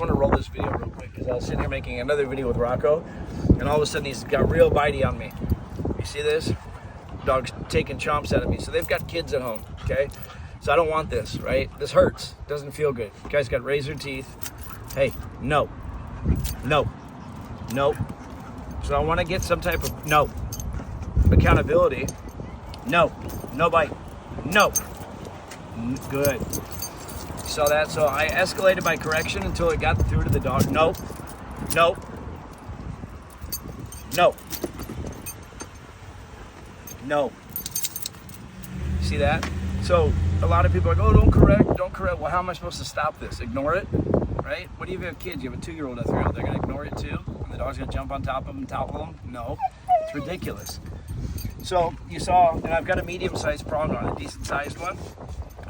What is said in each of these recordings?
I want to roll this video real quick because I was sitting here making another video with Rocco, and all of a sudden he's got real bitey on me. You see this? Dog's taking chomps out of me. So they've got kids at home, okay? So I don't want this, right? This hurts. Doesn't feel good. Guy's got razor teeth. Hey, no. No. No. So I want to get some type of no. Accountability. No. No bite. No. Good. Saw that? So I escalated my correction until it got through to the dog. No. No. No. No. See that? So a lot of people are like, oh, don't correct, don't correct. Well, how am I supposed to stop this? Ignore it, right? What do you have kids? You have a 2-year-old, a 3-year-old. They're going to ignore it too? And the dog's going to jump on top of them and topple them? No. It's ridiculous. So you saw, and I've got a medium-sized prong on, a decent-sized one.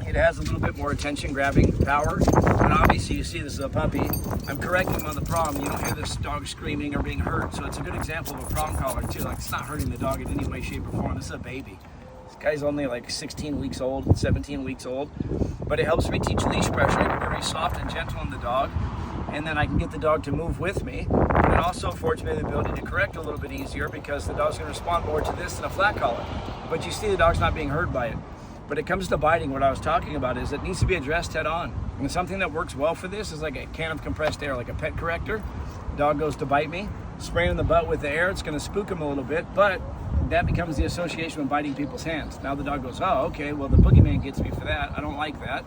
It has a little bit more attention grabbing power, and obviously you see this is a puppy. I'm correcting him on the prong. You don't hear this dog screaming or being hurt, so it's a good example of a prong collar too. Like, it's not hurting the dog in any way, shape, or form. This is a baby. This guy's only like 16 weeks old, 17 weeks old, but it helps me teach leash pressure. I can be very soft and gentle on the dog, and then I can get the dog to move with me. And it also affords me the ability to correct a little bit easier because the dog's going to respond more to this than a flat collar. But you see the dog's not being hurt by it. But it comes to biting, what I was talking about is it needs to be addressed head on. And something that works well for this is like a can of compressed air, like a pet corrector. Dog goes to bite me, spray in the butt with the air, it's gonna spook him a little bit, but that becomes the association with biting people's hands. Now the dog goes, oh, okay, well the boogeyman gets me for that. I don't like that.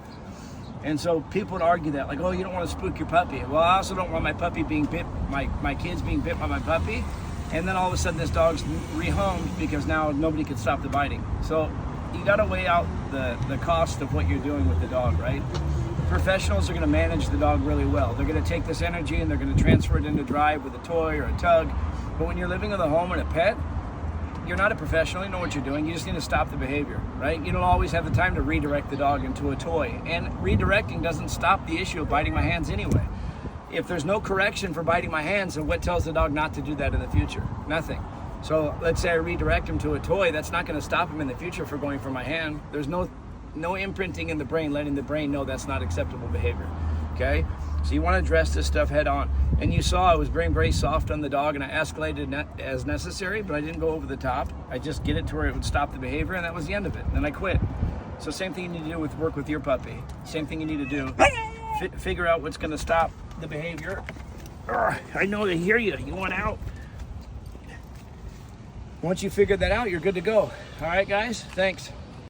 And so people would argue that, like, oh, you don't want to spook your puppy. Well, I also don't want my puppy being bit, my kids being bit by my puppy. And then all of a sudden this dog's rehomed because now nobody can stop the biting. So you got to weigh out the cost of what you're doing with the dog, right? Professionals are going to manage the dog really well. They're going to take this energy and they're going to transfer it into drive with a toy or a tug. But when you're living with a home and a pet, you're not a professional. You know what you're doing. You just need to stop the behavior, right? You don't always have the time to redirect the dog into a toy. And redirecting doesn't stop the issue of biting my hands anyway. If there's no correction for biting my hands, then what tells the dog not to do that in the future? Nothing. So let's say I redirect him to a toy, that's not going to stop him in the future for going for my hand. There's no imprinting in the brain, letting the brain know that's not acceptable behavior, okay? So you want to address this stuff head on. And you saw I was being very soft on the dog and I escalated as necessary, but I didn't go over the top. I just get it to where it would stop the behavior, and that was the end of it. Then I quit. So same thing you need to do with work with your puppy. Same thing you need to do. Figure out what's going to stop the behavior. I know they hear you. You want out. Once you figure that out, you're good to go. All right, guys? Thanks.